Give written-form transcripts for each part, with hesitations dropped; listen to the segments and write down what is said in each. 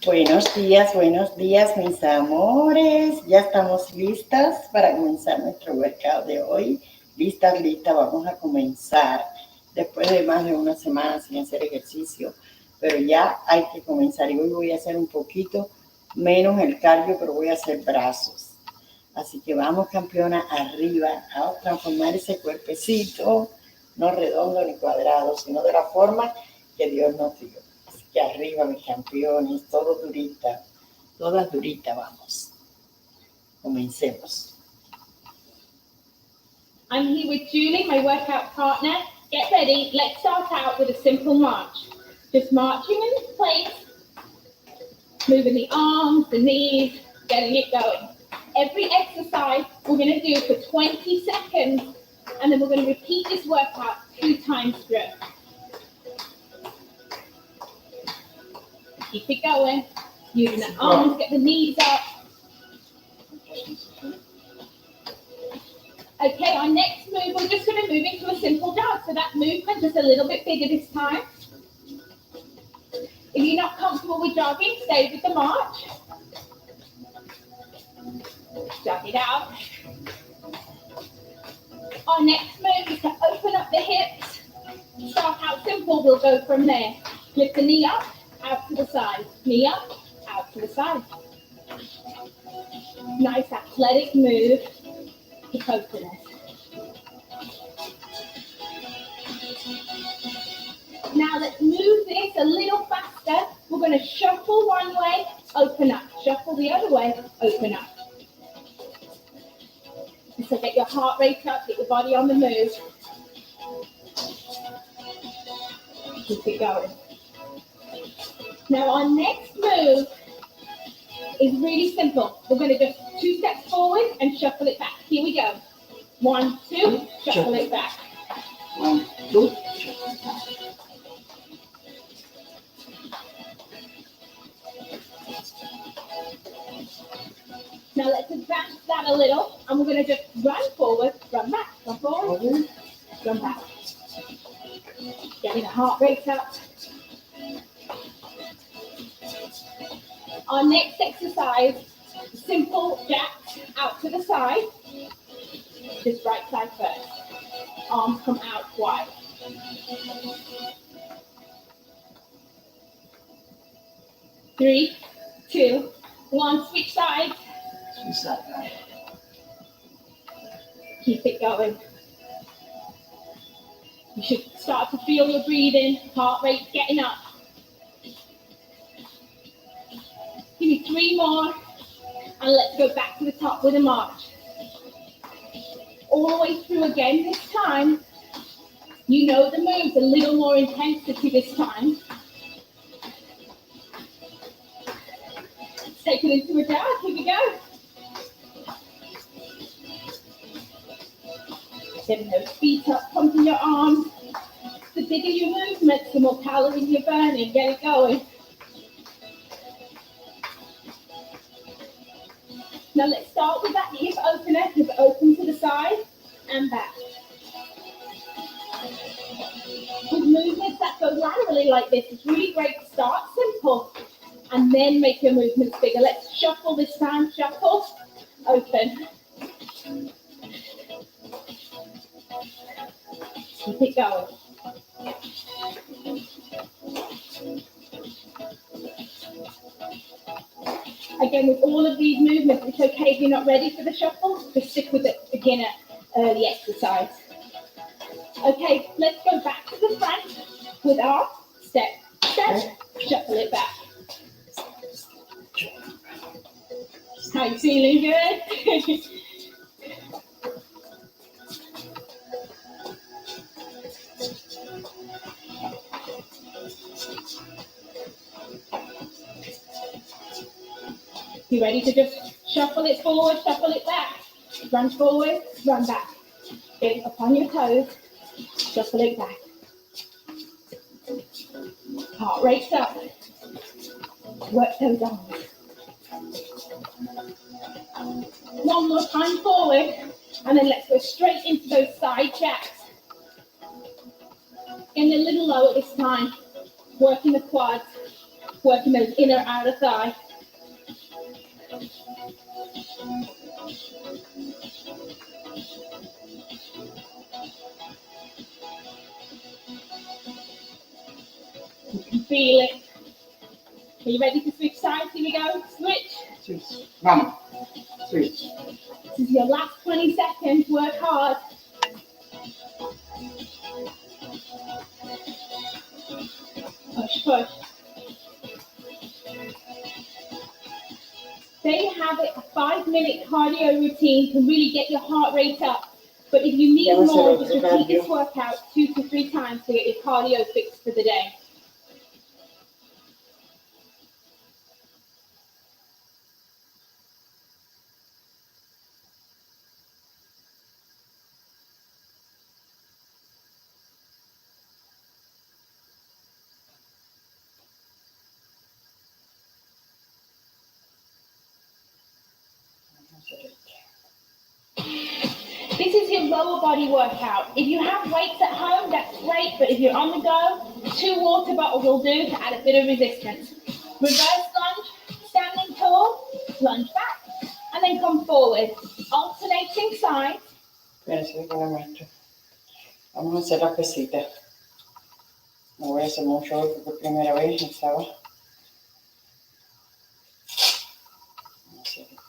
Buenos días, mis amores. Ya estamos listas para comenzar nuestro workout de hoy. Listas, vamos a comenzar. Después de más de una semana sin hacer ejercicio, pero ya hay que comenzar. Y hoy voy a hacer un poquito menos el cardio, pero voy a hacer brazos. Así que vamos, campeona, arriba a transformar ese cuerpecito, no redondo ni cuadrado, sino de la forma que Dios nos dio. Así que arriba, mis campeones, todas duritas, vamos. Comencemos. I'm here with Julie, my workout partner. Get ready. Let's start out with a simple march. Just marching in place, moving the arms, the knees, getting it going. Every exercise we're going to do for 20 seconds, and then we're going to repeat this workout 2 times through. Keep it going. Using the arms, get the knees up. Okay, our next move, we're just going to move into a simple jog. So that movement, just a little bit bigger this time. If you're not comfortable with jogging, stay with the march. Jog it out. Our next move is to open up the hips. Start out simple, we'll go from there. Lift the knee up, out to the side. Knee up, out to the side. Nice athletic move to coconut. Now let's move this a little faster. We're going to shuffle one way, open up. Shuffle the other way, open up. So get your heart rate up, get your body on the move. Keep it going. Now our next move is really simple. We're going to just 2 steps forward and shuffle it back. Here we go. 1, 2, shuffle it back. 1, 2, shuffle it back. Now let's advance that a little, and we're going to just run forward, run back, run forward, run back. Getting the heart rate up. Our next exercise, simple jacks out to the side. Just right side first. Arms come out wide. Three, 2, 1, switch sides. Keep it going. You should start to feel your breathing, heart rate getting up. Give me 3 more, and let's go back to the top with a march. All the way through again this time. You know the moves, a little more intensity this time. Let's take it into a jog, here we go. Getting those feet up, pumping your arms. The bigger your movements, the more calories you're burning. Get it going. Now let's start with that hip opener. Hip open to the side and back. With movements that go laterally like this, it's really great to start simple and then make your movements bigger. Let's shuffle this time. Shuffle, open. Keep it going. Again, with all of these movements, it's okay if you're not ready for the shuffle, just stick with the beginner early exercise. Okay, let's go back to the front with our step, shuffle it back. How you feeling? Good? You ready to just shuffle it forward, shuffle it back. Run forward, run back. Get it up on your toes, shuffle it back. Heart rate up. Work those arms. One more time forward, and then let's go straight into those side jacks. Getting a little lower this time, working the quads. working those inner outer thigh. You can feel it. Are you ready to switch sides? Here we go. Switch. Switch. Vamos. Switch. This is your last 20 seconds. Work hard. Push, push. There you have it. A 5-minute cardio routine can really get your heart rate up. But if you need more, just repeat this workout 2 to 3 times to get your cardio fixed for the day. This is your lower body workout. If you have weights at home, that's great, but if you're on the go, 2 water bottles will do to add a bit of resistance. Reverse lunge, standing tall, lunge back, and then come forward. Alternating sides. Espérense, que me muestro. Vamos a hacer la pesita. No voy a hacer mucho hoy porque es primera vez en sábado. Vamos a hacer la pesita.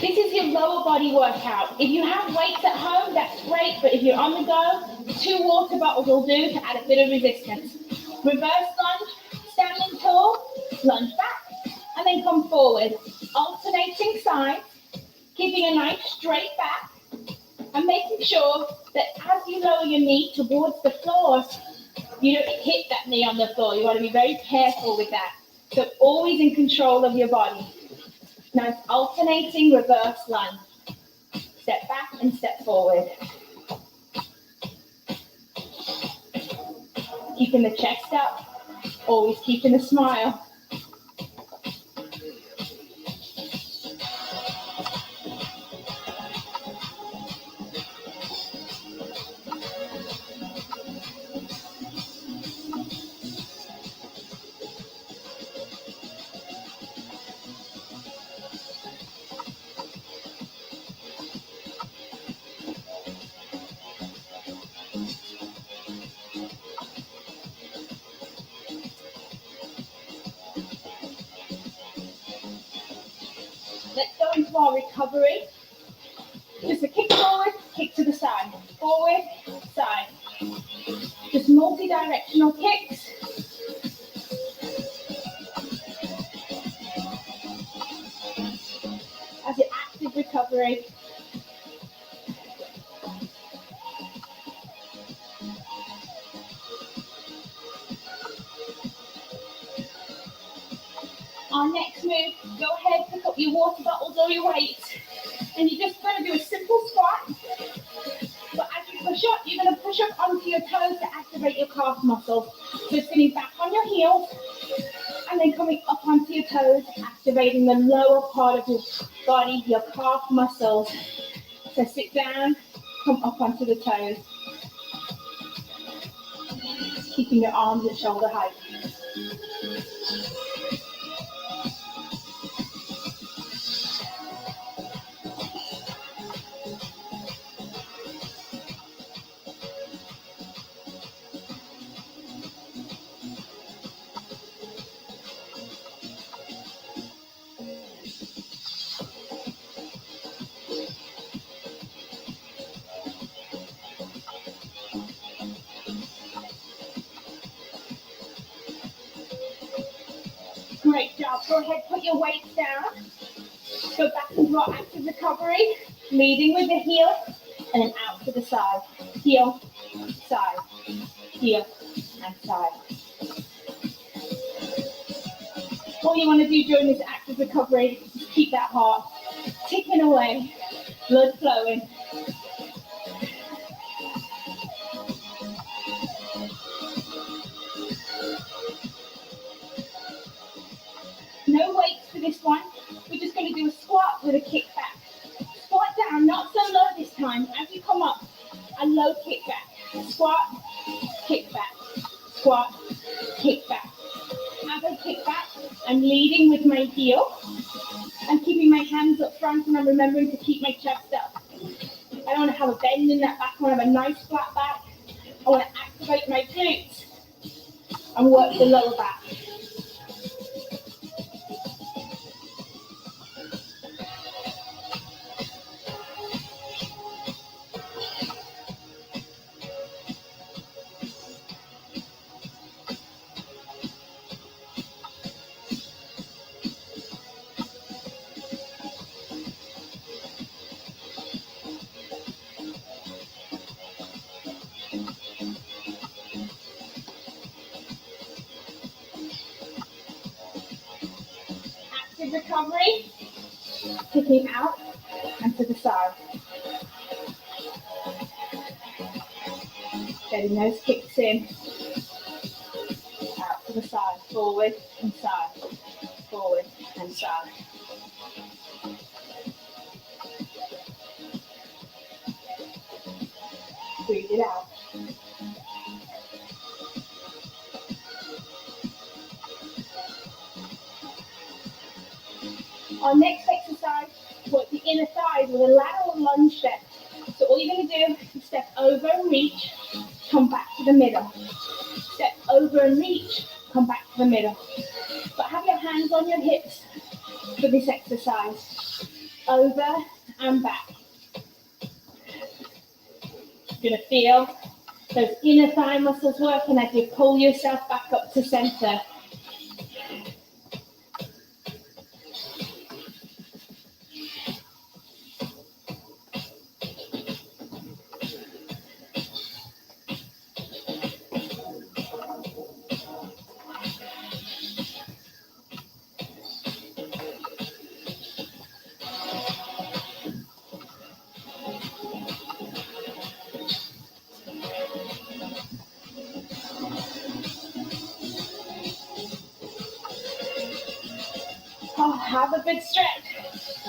This is your lower body workout. If you have weights at home, that's great, but if you're on the go, 2 water bottles will do to add a bit of resistance. Reverse lunge, standing tall, lunge back, and then come forward. Alternating sides, keeping a nice straight back, and making sure that as you lower your knee towards the floor, you don't hit that knee on the floor. You want to be very careful with that. So always in control of your body. Nice alternating reverse lunge. Step back and step forward. Keeping the chest up, always keeping a smile. Let's go into our recovery. Just a kick forward, kick to the side. Forward, side. Just multi-directional kicks. As your active recovery. Our next move, go ahead, pick up your water bottles or your weights, and you're just going to do a simple squat. But as you push up, you're going to push up onto your toes to activate your calf muscles. So sitting back on your heels, and then coming up onto your toes, activating the lower part of your body, your calf muscles. So sit down, come up onto the toes, keeping your arms at shoulder height. Great job. Go ahead, put your weights down. Go back into our active recovery, leading with the heel, and then out to the side. Heel, side, heel, and side. All you want to do during this active recovery is keep that heart ticking away, blood flowing. No weights for this one. We're just going to do a squat with a kick back. hands up front and I'm remembering to keep my chest up. I don't want to have a bend in that back. I want to have a nice flat back. I want to activate my glutes and work the lower back. Active recovery, kicking out and to the side. Getting those kicks in, out to the side, forward and side, forward and side. Breathe it out. Our next exercise, work the inner thighs with a lateral lunge step. So all you're going to do is step over and reach, come back to the middle. Step over and reach, come back to the middle. But have your hands on your hips for this exercise. Over and back. You're going to feel those inner thigh muscles working as you pull yourself back up to center. Oh, have a good stretch.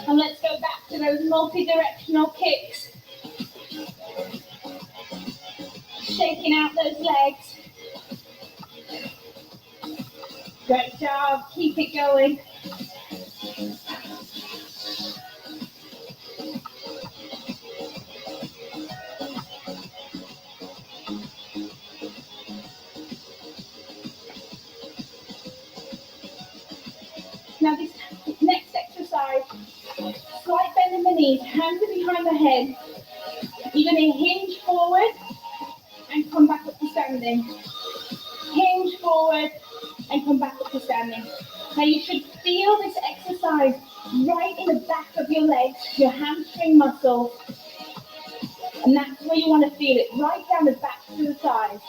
And let's go back to those multi-directional kicks. Shaking out those legs. Great job. Keep it going. Now this next exercise, slight bend in the knees, hands are behind the head. You're going to hinge forward and come back up to standing. Hinge forward and come back up to standing. Now you should feel this exercise right in the back of your legs, your hamstring muscles. And that's where you want to feel it, right down the back to the thighs.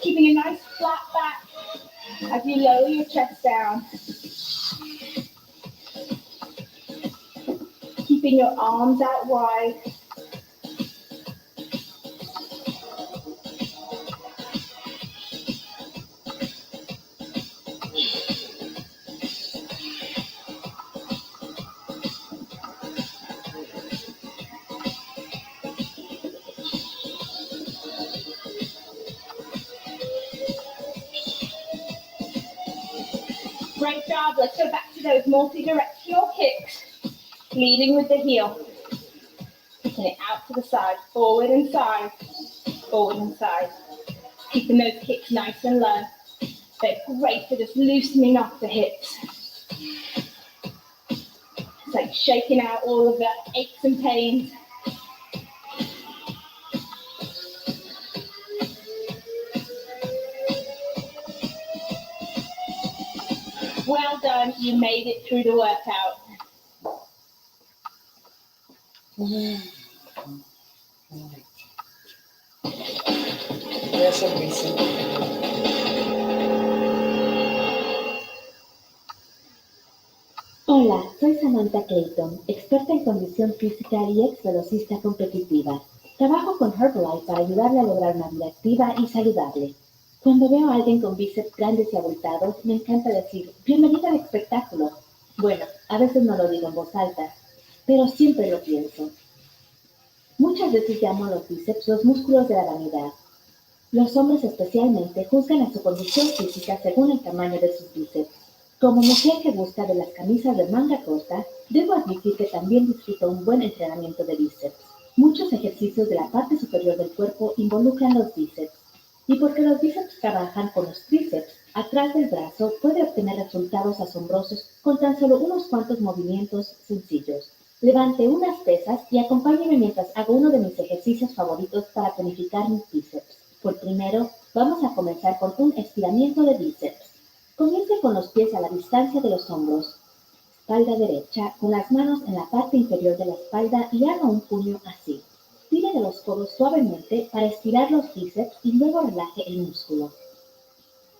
Keeping a nice flat back as you lower your chest down. Keeping your arms out wide. Great job. Let's go back to those multi-directional kicks. Leading with the heel. Kicking it out to the side. Forward and side. Forward and side. Keeping those kicks nice and low. They're great for just loosening off the hips. It's like shaking out all of the aches and pains. Well done, you made it through the workout. Gracias, Luisa. Hola, soy Samantha Clayton, experta en condición física y ex velocista competitiva. Trabajo con Herbalife para ayudarle a lograr una vida activa y saludable. Cuando veo a alguien con bíceps grandes y abultados, me encanta decir, bienvenida al espectáculo. Bueno, a veces no lo digo en voz alta, pero siempre lo pienso. Muchas veces llamo a los bíceps los músculos de la vanidad. Los hombres especialmente juzgan a su condición física según el tamaño de sus bíceps. Como mujer que gusta de las camisas de manga corta, debo admitir que también disfruto un buen entrenamiento de bíceps. Muchos ejercicios de la parte superior del cuerpo involucran los bíceps, y porque los bíceps trabajan con los tríceps atrás del brazo, puede obtener resultados asombrosos con tan solo unos cuantos movimientos sencillos. Levante unas pesas y acompáñeme mientras hago uno de mis ejercicios favoritos para tonificar mis bíceps. Por primero, vamos a comenzar con un estiramiento de bíceps. Comience con los pies a la distancia de los hombros. Espalda derecha, con las manos en la parte inferior de la espalda y haga un puño así. Tire de los codos suavemente para estirar los bíceps y luego relaje el músculo.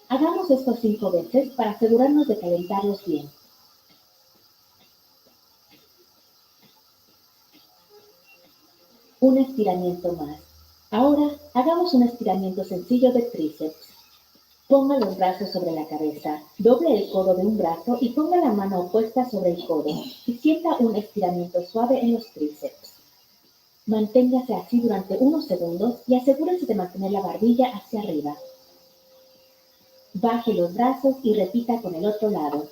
Hagamos esto 5 veces para asegurarnos de calentarlos bien. Un estiramiento más. Ahora, hagamos un estiramiento sencillo de tríceps. Ponga los brazos sobre la cabeza, doble el codo de un brazo y ponga la mano opuesta sobre el codo y sienta un estiramiento suave en los tríceps. Manténgase así durante unos segundos y asegúrese de mantener la barbilla hacia arriba. Baje los brazos y repita con el otro lado.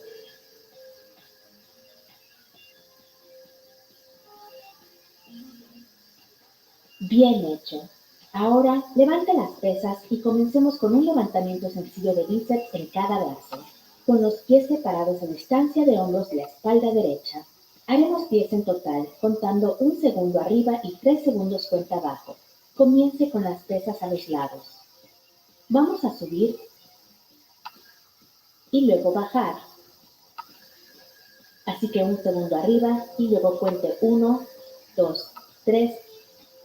Bien hecho. Ahora, levante las pesas y comencemos con un levantamiento sencillo de bíceps en cada brazo, con los pies separados a distancia de hombros de la espalda derecha. Haremos 10 en total, contando 1 segundo arriba y 3 segundos cuenta abajo. Comience con las pesas a los lados. Vamos a subir y luego bajar. Así que 1 segundo arriba y luego cuente 1, 2, 3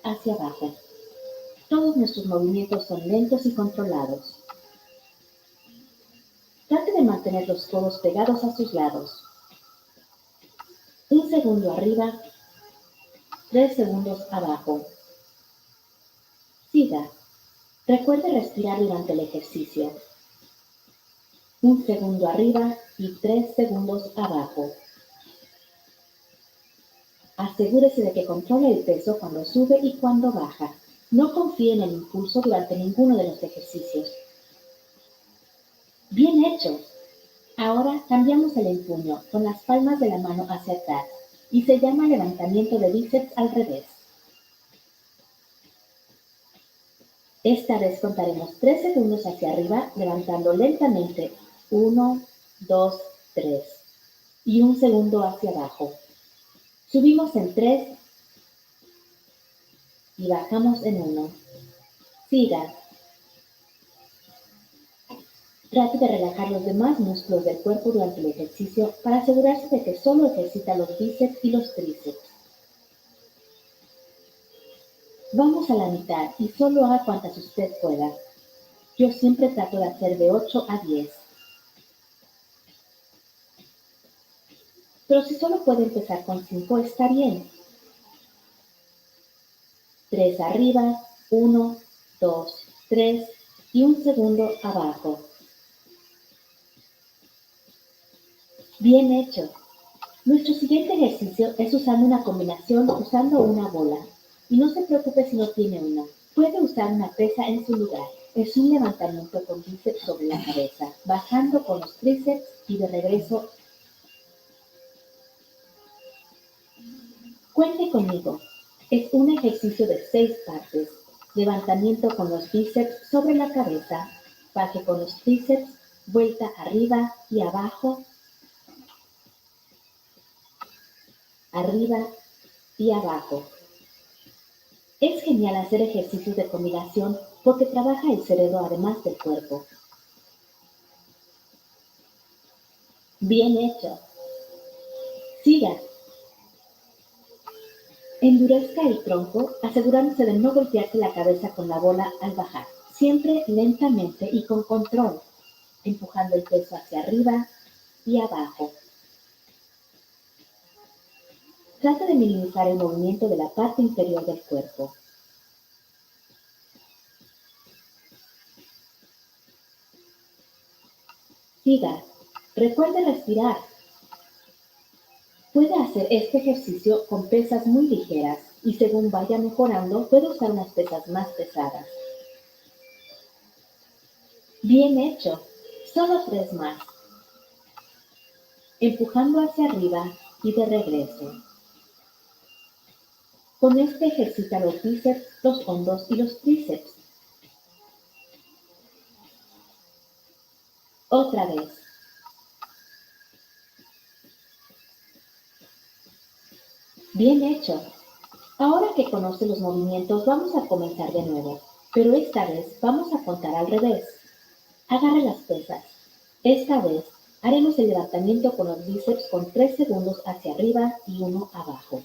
hacia abajo. Todos nuestros movimientos son lentos y controlados. Trate de mantener los codos pegados a sus lados. 1 segundo arriba, 3 segundos abajo. Siga. Recuerde respirar durante el ejercicio. 1 segundo arriba y 3 segundos abajo. Asegúrese de que controle el peso cuando sube y cuando baja. No confíe en el impulso durante ninguno de los ejercicios. Bien hecho. Ahora cambiamos el empuño con las palmas de la mano hacia atrás y se llama levantamiento de bíceps al revés. Esta vez contaremos 3 segundos hacia arriba levantando lentamente 1, 2, 3 y 1 segundo hacia abajo. Subimos en 3 y bajamos en 1. Siga. Trate de relajar los demás músculos del cuerpo durante el ejercicio para asegurarse de que solo ejercita los bíceps y los tríceps. Vamos a la mitad y solo haga cuantas usted pueda. Yo siempre trato de hacer de 8 a 10. Pero si solo puede empezar con 5, está bien. 3 arriba, 1, 2, 3 y 1 segundo abajo. Bien hecho. Nuestro siguiente ejercicio es usando una combinación usando una bola. Y no se preocupe si no tiene una. Puede usar una pesa en su lugar. Es un levantamiento con bíceps sobre la cabeza, bajando con los tríceps y de regreso. Cuente conmigo. Es un ejercicio de 6 partes. Levantamiento con los bíceps sobre la cabeza, baje con los tríceps, vuelta arriba y abajo, arriba y abajo. Es genial hacer ejercicios de combinación porque trabaja el cerebro además del cuerpo. Bien hecho. Siga. Endurezca el tronco, asegurándose de no golpearse la cabeza con la bola al bajar. Siempre lentamente y con control, empujando el peso hacia arriba y abajo. Trata de minimizar el movimiento de la parte inferior del cuerpo. Siga. Recuerde respirar. Puede hacer este ejercicio con pesas muy ligeras y según vaya mejorando, puede usar unas pesas más pesadas. Bien hecho. Solo 3 más. empujando hacia arriba y de regreso. Con este ejercita los bíceps, los hombros y los tríceps. Otra vez. Bien hecho. Ahora que conoce los movimientos, vamos a comenzar de nuevo, pero esta vez vamos a contar al revés. Agarre las pesas. Esta vez haremos el levantamiento con los bíceps con 3 segundos hacia arriba y 1 abajo.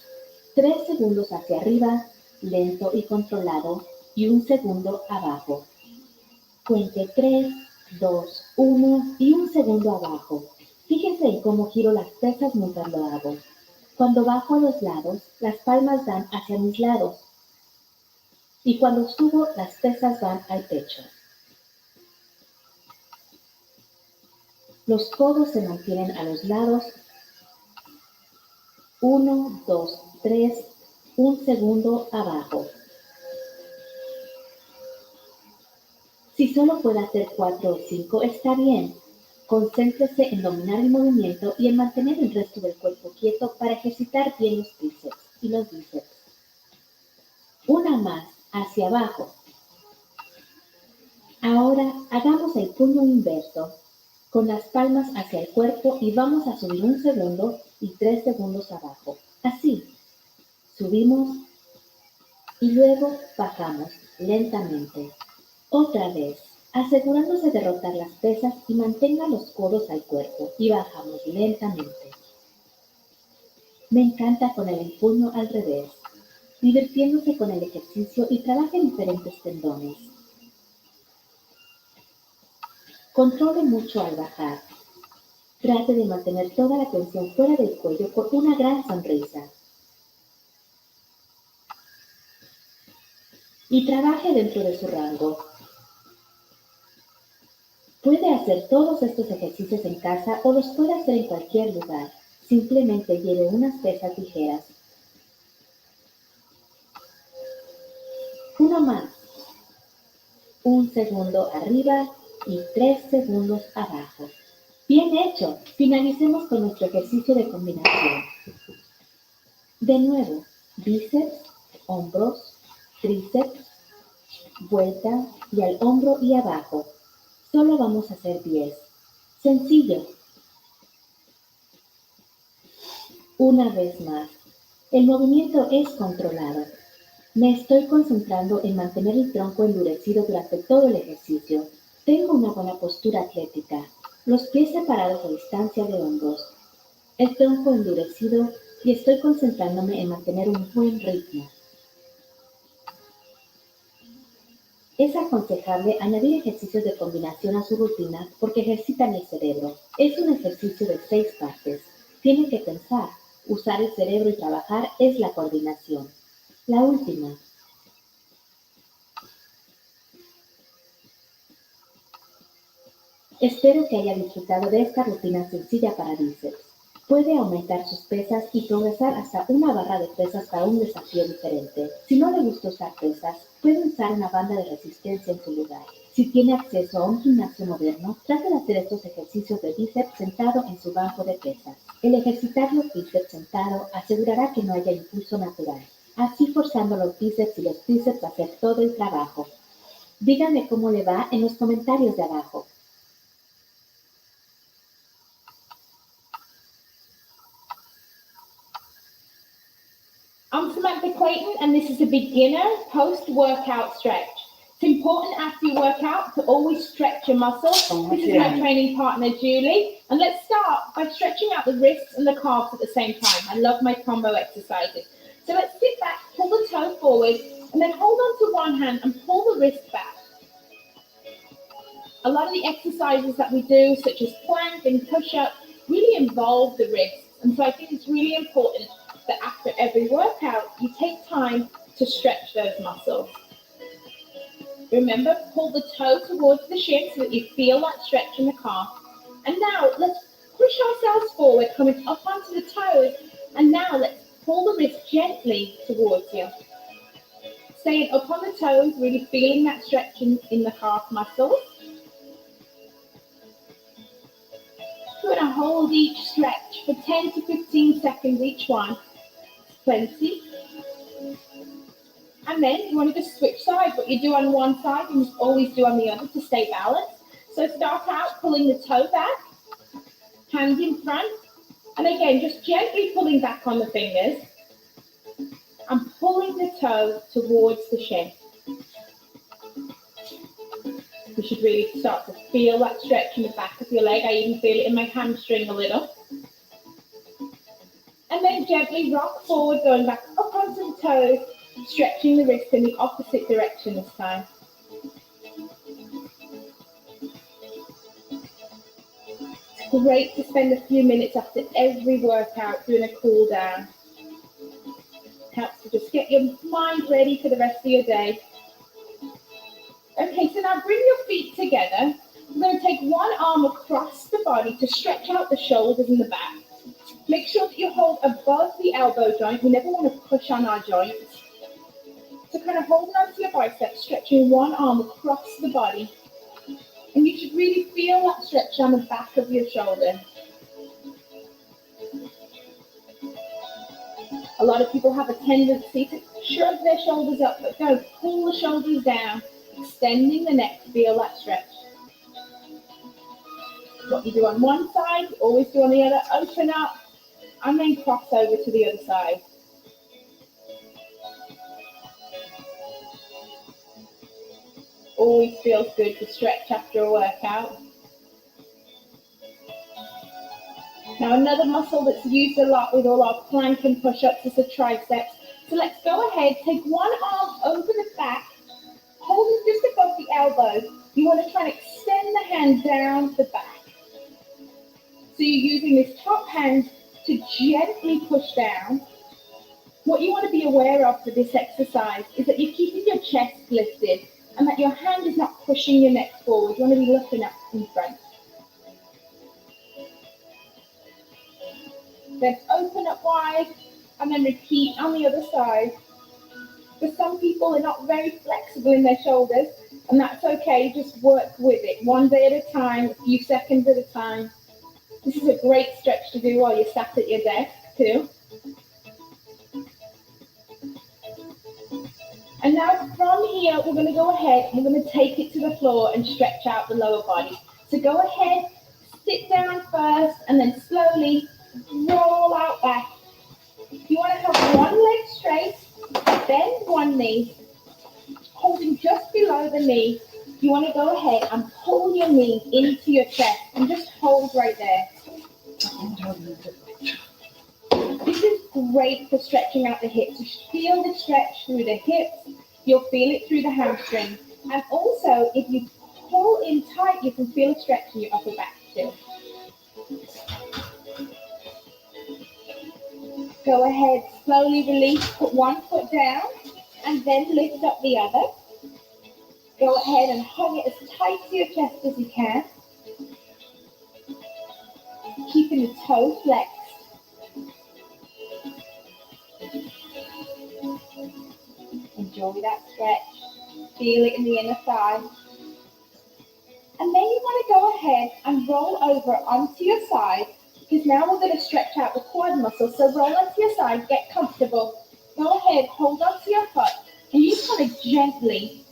3 segundos hacia arriba, lento y controlado, y 1 segundo abajo. Cuente 3, 2, 1 y 1 segundo abajo. Fíjese en cómo giro las pesas mientras lo hago. Cuando bajo a los lados, las palmas van hacia mis lados. Y cuando subo, las pesas van al pecho. Los codos se mantienen a los lados. 1, 2, 3, 1 segundo abajo. Si solo puede hacer 4 o 5, está bien. Concéntrese en dominar el movimiento y en mantener el resto del cuerpo quieto para ejercitar bien los tríceps y los bíceps. Una más, hacia abajo. Ahora hagamos el puño inverso, con las palmas hacia el cuerpo y vamos a subir 1 segundo y 3 segundos abajo. Así. Subimos y luego bajamos lentamente. Otra vez, asegurándose de rotar las pesas y mantenga los codos al cuerpo y bajamos lentamente. Me encanta con el empuño al revés, divirtiéndose con el ejercicio y trabaje diferentes tendones. Controle mucho al bajar. Trate de mantener toda la tensión fuera del cuello con una gran sonrisa. Y trabaje dentro de su rango. Puede hacer todos estos ejercicios en casa o los puede hacer en cualquier lugar. Simplemente lleve unas pesas ligeras. Uno más. 1 segundo arriba y 3 segundos abajo. Bien hecho. Finalicemos con nuestro ejercicio de combinación. De nuevo, bíceps, hombros, tríceps, vuelta y al hombro y abajo. Solo vamos a hacer 10. Sencillo. Una vez más. El movimiento es controlado. Me estoy concentrando en mantener el tronco endurecido durante todo el ejercicio. Tengo una buena postura atlética. Los pies separados a distancia de hombros. El tronco endurecido y estoy concentrándome en mantener un buen ritmo. Es aconsejable añadir ejercicios de combinación a su rutina porque ejercitan el cerebro. Es un ejercicio de 6 partes. Tiene que pensar, usar el cerebro y trabajar es la coordinación. La última. Espero que haya disfrutado de esta rutina sencilla para bíceps. Puede aumentar sus pesas y progresar hasta una barra de pesas para un desafío diferente. Si no le gusta usar pesas, puede usar una banda de resistencia en su lugar. Si tiene acceso a un gimnasio moderno, trate de hacer estos ejercicios de bíceps sentado en su banco de pesas. El ejercitar los bíceps sentado asegurará que no haya impulso natural, así forzando los bíceps y los tríceps a hacer todo el trabajo. Díganme cómo le va en los comentarios de abajo. I'm Samantha Clayton, and this is a beginner post-workout stretch. It's important after you work out to always stretch your muscles. This is my training partner, Julie. And let's start by stretching out the wrists and the calves at the same time. I love my combo exercises. So let's sit back, pull the toe forward, and then hold on to one hand and pull the wrist back. A lot of the exercises that we do, such as plank and push-up, really involve the wrists. And so I think it's really important that after every workout, you take time to stretch those muscles. Remember, pull the toe towards the shin so that you feel that stretch in the calf. And now let's push ourselves forward, coming up onto the toes. And now let's pull the wrist gently towards you. Staying up on the toes, really feeling that stretch in the calf muscles. You want to hold each stretch for 10 to 15 seconds each one. Plenty. And then you want to just switch sides. What you do on one side, you must always do on the other to stay balanced. So start out pulling the toe back, hand in front, and again, just gently pulling back on the fingers and pulling the toe towards the shin. You should really start to feel that stretch in the back of your leg. I even feel it in my hamstring a little. And then gently rock forward, going back up onto the toes, stretching the wrist in the opposite direction this time. It's great to spend a few minutes after every workout doing a cool down. Helps to just get your mind ready for the rest of your day. Okay, so now bring your feet together. We're going to take one arm across the body to stretch out the shoulders and the back. Make sure that you hold above the elbow joint. We never want to push on our joints. So kind of holding onto your biceps, stretching one arm across the body. And you should really feel that stretch on the back of your shoulder. A lot of people have a tendency to shrug their shoulders up, but don't. Pull the shoulders down, extending the neck to feel that stretch. What you do on one side, you always do on the other. Open up, and then cross over to the other side. Always feels good to stretch after a workout. Now another muscle that's used a lot with all our plank and push-ups is the triceps. So let's go ahead, take one arm over the back, hold it just above the elbow. You want to try and extend the hand down the back. So you're using this top hand to gently push down. What you want to be aware of for this exercise is that you're keeping your chest lifted and that your hand is not pushing your neck forward. You want to be looking up in front. Then open up wide and then repeat on the other side. For some people, they're not very flexible in their shoulders, and that's okay. Just work with it one day at a time, a few seconds at a time. This is a great stretch to do while you're sat at your desk too. And now from here, we're going to go ahead and we're going to take it to the floor and stretch out the lower body. So go ahead, sit down first, and then slowly roll out back. You want to have one leg straight, bend one knee, holding just below the knee. You want to go ahead and pull your knee into your chest and just hold right there. This is great for stretching out the hips. You should feel the stretch through the hips. You'll feel it through the hamstring. And also, if you pull in tight, you can feel a stretch in your upper back too. Go ahead, slowly release, put one foot down, and then lift up the other. Go ahead and hug it as tight to your chest as you can. Keeping the toe flexed. Enjoy that stretch. Feel it in the inner thigh. And then you want to go ahead and roll over onto your side, because now we're going to stretch out the quad muscle. So roll onto your side, get comfortable. Go ahead, hold onto your foot, and you just want to gently,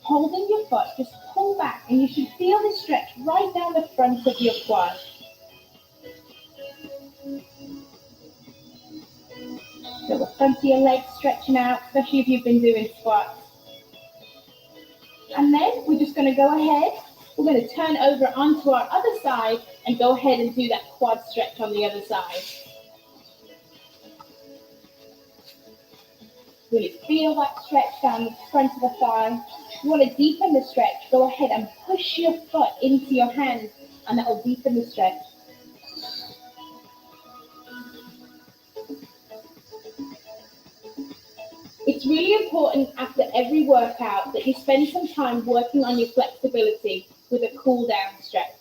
holding your foot, just pull back, and you should feel this stretch right down the front of your quad. So the front of your legs stretching out, especially if you've been doing squats. And then we're just going to go ahead, we're going to turn over onto our other side and go ahead and do that quad stretch on the other side. Really feel that stretch down the front of the thigh. You want to deepen the stretch, go ahead and push your foot into your hand, and that will deepen the stretch. It's really important after every workout that you spend some time working on your flexibility with a cool down stretch.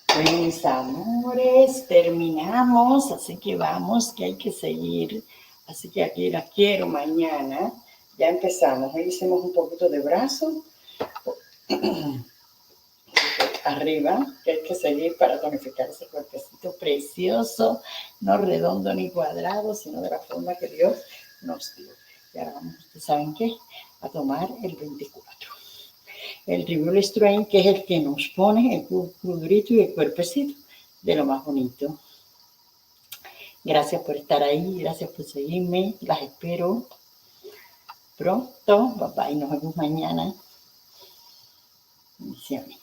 Pues amores, terminamos, así que vamos, que hay que seguir. Así que aquí la quiero mañana Ya empezamos. Hoy hicimos un poquito de brazo. Arriba, que hay que seguir para tonificar ese cuerpecito precioso, no redondo ni cuadrado, sino de la forma que Dios nos dio. Y ahora vamos, ¿ustedes saben qué? A tomar el 24. El Reveal Strength, que es el que nos pone el culturito y el cuerpecito de lo más bonito. Gracias por estar ahí, gracias por seguirme, las espero pronto. Bye bye, nos vemos mañana. Bendiciones.